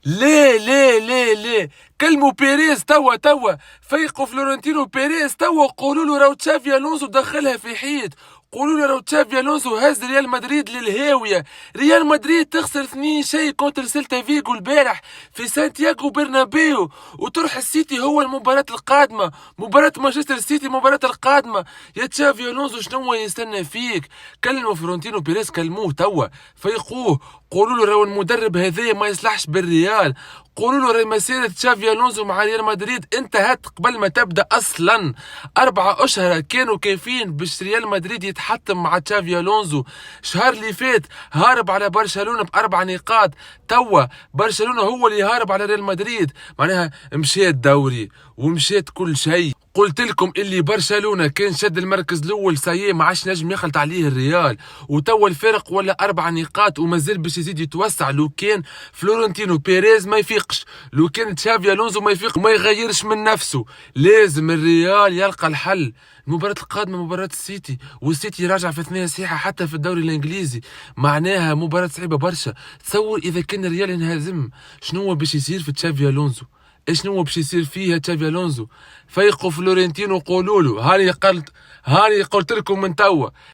ليه ليه ليه ليه كلموا بيريز توا فيقوا فلورنتينو بيريز توا، قولوا له راهو تشافي الونسو دخلها في حيط، قولوا له راهو تشافي الونسو هز ريال مدريد للهاويه. ريال مدريد تخسر 2-0 كونتر سيلتا فيغو البارح في سانتياغو برنابيو، وتروح السيتي هو المباراة القادمة، مباراة مانشستر سيتي المباراة القادمة. يا تشافي الونسو شنو يستنى فيك؟ كلموا فلورنتينو بيريز، كلموه توا فيقوه، قولوا له راهو المدرب هذا ما يصلحش بالريال، قولوا له راهي مسيرة تشافي الونسو مع ريال مدريد انتهت قبل ما تبدا اصلا. 4 اشهر كانوا كافيين باش ريال مدريد يتحطم مع تشافي الونسو. الشهر اللي فات هارب على برشلونة ب4 نقاط، توا برشلونة هو اللي هارب على ريال مدريد. معناها مشيت دوري ومشيت كل شيء. قلت لكم اللي برشلونة كان شد المركز الاول سايي ما عادش نجم يخلط عليه الريال، وتوا الفرق ولا 4 نقاط ومازال باش يزيد يتوسع. لو كان فلورنتينو بيريز ما يفيقش، لو كان تشافي الونزو ما يفيق وما يغيرش من نفسه، لازم الريال يلقى الحل. المباراة القادمة مباراة السيتي، والسيتي راجع في 2 صحيحة حتى في الدوري الانجليزي، معناها مباراة صعيبة برشا. تصور اذا كان الريال ينهزم شنو باش يصير في تشافي الونزو، شنو باش يصير فيها تشافي الونزو. فيقوا فلورنتينو قولوا له، هاني قلت لكم من توا،